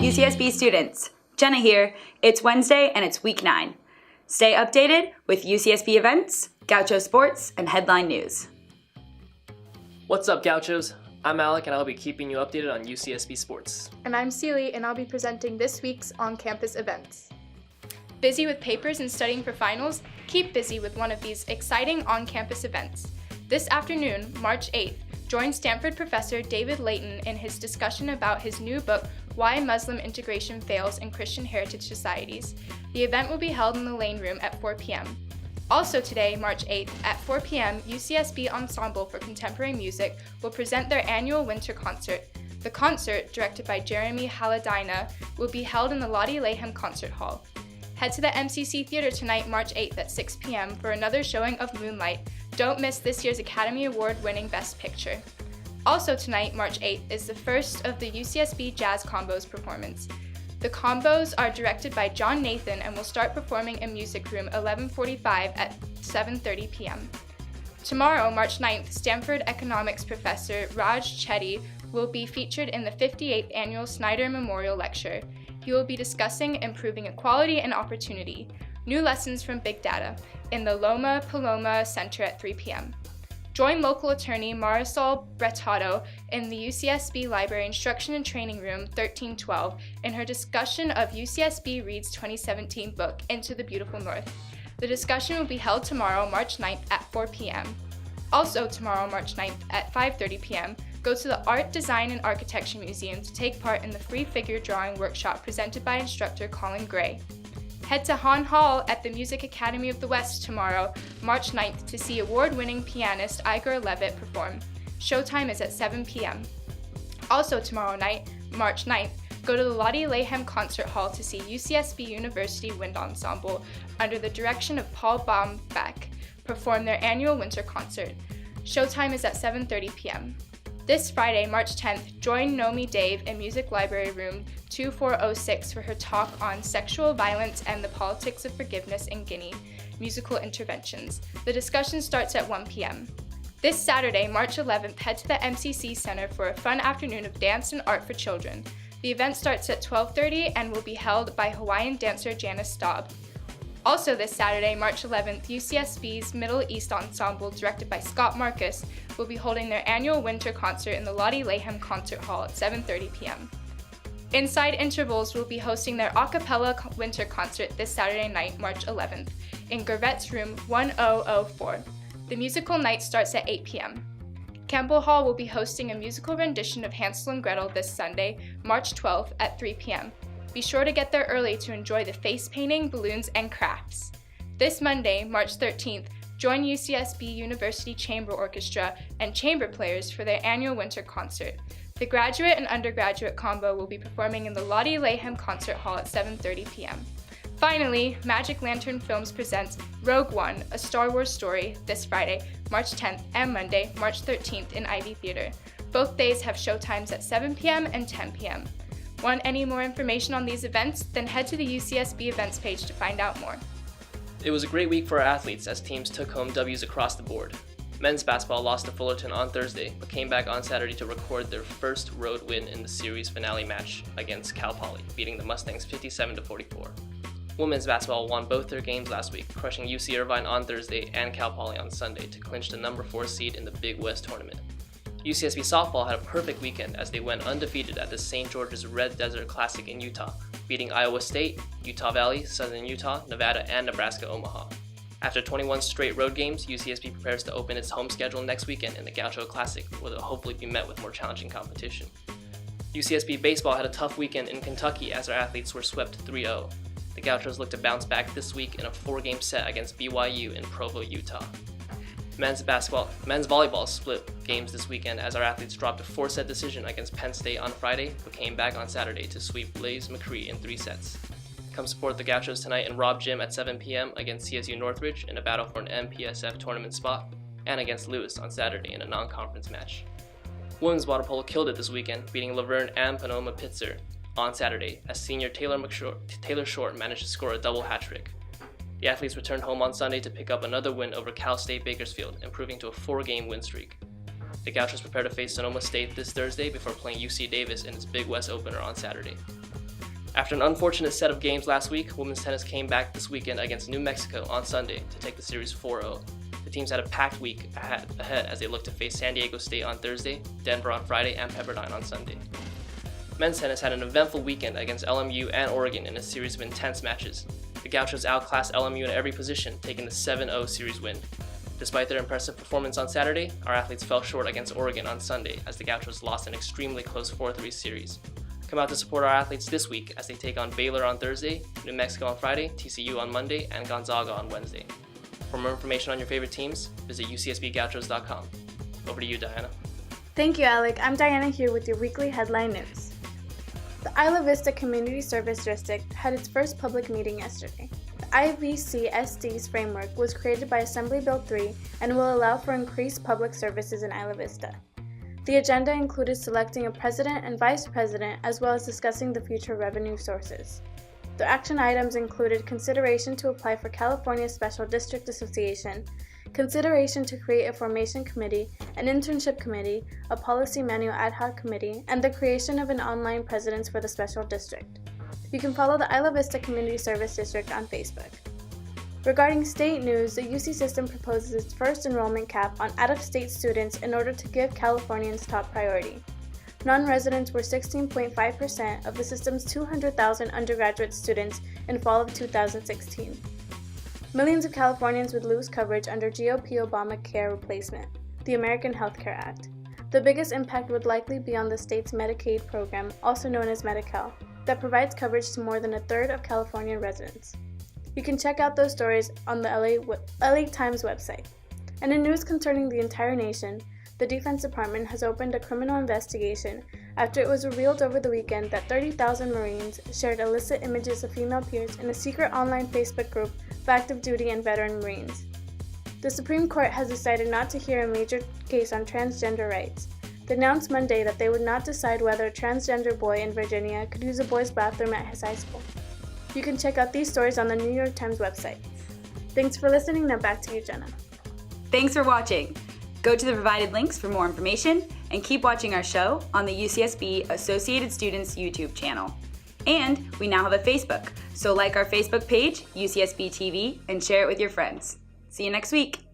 UCSB students? Jenna here. It's Wednesday and it's week 9. Stay updated with UCSB events, Gaucho sports, and headline news. What's up, Gauchos? I'm Alec and I'll be keeping you updated on UCSB sports. And I'm Celie and I'll be presenting this week's on-campus events. Busy with papers and studying for finals? Keep busy with one of these exciting on-campus events. This afternoon, March 8th, join Stanford professor David Layton in his discussion about his new book, Why Muslim Integration Fails in Christian Heritage Societies. The event will be held in the Lane Room at 4 p.m. Also today, March 8th, at 4 p.m., UCSB Ensemble for Contemporary Music will present their annual winter concert. The concert, directed by Jeremy Haladina, will be held in the Lottie Layhem Concert Hall. Head to the MCC Theater tonight, March 8th at 6 p.m. for another showing of Moonlight. Don't miss this year's Academy Award-winning Best Picture. Also tonight, March 8th, is the first of the UCSB Jazz Combos performance. The combos are directed by John Nathan and will start performing in Music Room 1145 at 7:30 p.m. Tomorrow, March 9th, Stanford economics professor Raj Chetty will be featured in the 58th Annual Snyder Memorial Lecture. He will be discussing improving equality and opportunity, new lessons from big data, in the Loma Paloma Center at 3 p.m. Join local attorney Marisol Brettado in the UCSB Library Instruction and Training Room 1312 in her discussion of UCSB Reads 2017 book, Into the Beautiful North. The discussion will be held tomorrow, March 9th at 4 p.m. Also tomorrow, March 9th at 5:30 p.m., go to the Art, Design, and Architecture Museum to take part in the free figure drawing workshop presented by instructor Colin Gray. Head to Hahn Hall at the Music Academy of the West tomorrow, March 9th, to see award-winning pianist Igor Levitt perform. Showtime is at 7 p.m. Also tomorrow night, March 9th, go to the Lottie Layhem Concert Hall to see UCSB University Wind Ensemble, under the direction of Paul Baumbeck, perform their annual winter concert. Showtime is at 7:30 p.m. This Friday, March 10th, join Nomi Dave in Music Library Room 2406 for her talk on sexual violence and the politics of forgiveness in Guinea, musical interventions. The discussion starts at 1 p.m. This Saturday, March 11th, head to the MCC Center for a fun afternoon of dance and art for children. The event starts at 12:30 and will be held by Hawaiian dancer Janice Staub. Also this Saturday, March 11th, UCSB's Middle East Ensemble, directed by Scott Marcus, will be holding their annual winter concert in the Lottie Layhem Concert Hall at 7:30 p.m. Inside Intervals will be hosting their a cappella winter concert this Saturday night, March 11th, in Gervet's Room 1004. The musical night starts at 8 p.m. Campbell Hall will be hosting a musical rendition of Hansel and Gretel this Sunday, March 12th at 3 p.m. Be sure to get there early to enjoy the face painting, balloons, and crafts. This Monday, March 13th, join UCSB University Chamber Orchestra and chamber players for their annual winter concert. The graduate and undergraduate combo will be performing in the Lottie Layhem Concert Hall at 7:30 p.m. Finally, Magic Lantern Films presents Rogue One, a Star Wars story, this Friday, March 10th, and Monday, March 13th in Ivy Theater. Both days have showtimes at 7 p.m. and 10 p.m. Want any more information on these events? Then head to the UCSB events page to find out more. It was a great week for our athletes as teams took home W's across the board. Men's basketball lost to Fullerton on Thursday, but came back on Saturday to record their first road win in the series finale match against Cal Poly, beating the Mustangs 57-44. Women's basketball won both their games last week, crushing UC Irvine on Thursday and Cal Poly on Sunday to clinch the number 4 seed in the Big West tournament. UCSB softball had a perfect weekend as they went undefeated at the St. George's Red Desert Classic in Utah, beating Iowa State, Utah Valley, Southern Utah, Nevada, and Nebraska Omaha. After 21 straight road games, UCSB prepares to open its home schedule next weekend in the Gaucho Classic, where they'll hopefully be met with more challenging competition. UCSB baseball had a tough weekend in Kentucky as our athletes were swept 3-0. The Gauchos look to bounce back this week in a 4-game set against BYU in Provo, Utah. Men's volleyball split games this weekend as our athletes dropped a 4-set decision against Penn State on Friday, but came back on Saturday to sweep Blaze McCree in 3 sets. Come support the Gauchos tonight in Robb Gym at 7 p.m. against CSU Northridge in a battle for an MPSF tournament spot, and against Lewis on Saturday in a non-conference match. Women's water polo killed it this weekend, beating Laverne and Panoma Pitzer on Saturday as senior Taylor Short managed to score a double hat-trick. The athletes returned home on Sunday to pick up another win over Cal State Bakersfield, improving to a 4-game win streak. The Gauchos prepare to face Sonoma State this Thursday before playing UC Davis in its Big West opener on Saturday. After an unfortunate set of games last week, women's tennis came back this weekend against New Mexico on Sunday to take the series 4-0. The teams had a packed week ahead as they look to face San Diego State on Thursday, Denver on Friday, and Pepperdine on Sunday. Men's tennis had an eventful weekend against LMU and Oregon in a series of intense matches. The Gauchos outclassed LMU in every position, taking the 7-0 series win. Despite their impressive performance on Saturday, our athletes fell short against Oregon on Sunday as the Gauchos lost an extremely close 4-3 series. Come out to support our athletes this week as they take on Baylor on Thursday, New Mexico on Friday, TCU on Monday, and Gonzaga on Wednesday. For more information on your favorite teams, visit ucsbgauchos.com. Over to you, Diana. Thank you, Alec. I'm Diana here with your weekly headline news. The Isla Vista Community Service District had its first public meeting yesterday. The IVCSD's framework was created by Assembly Bill 3 and will allow for increased public services in Isla Vista. The agenda included selecting a president and vice president, as well as discussing the future revenue sources. The action items included consideration to apply for California Special District Association, consideration to create a formation committee, an internship committee, a policy manual ad hoc committee, and the creation of an online presidents for the special district. You can follow the Isla Vista Community Service District on Facebook. Regarding state news, the UC system proposes its first enrollment cap on out-of-state students in order to give Californians top priority. Non-residents were 16.5% of the system's 200,000 undergraduate students in fall of 2016. Millions of Californians would lose coverage under GOP Obamacare replacement, the American Health Care Act. The biggest impact would likely be on the state's Medicaid program, also known as Medi-Cal, that provides coverage to more than a third of California residents. You can check out those stories on the LA Times website. And in news concerning the entire nation, the Defense Department has opened a criminal investigation after it was revealed over the weekend that 30,000 Marines shared illicit images of female peers in a secret online Facebook group of active duty and veteran Marines. The Supreme Court has decided not to hear a major case on transgender rights. They announced Monday that they would not decide whether a transgender boy in Virginia could use a boys' bathroom at his high school. You can check out these stories on the New York Times website. Thanks for listening. Now back to you, Jenna. Thanks for watching. Go to the provided links for more information and keep watching our show on the UCSB Associated Students YouTube channel. And we now have a Facebook, so like our Facebook page, UCSB TV, and share it with your friends. See you next week.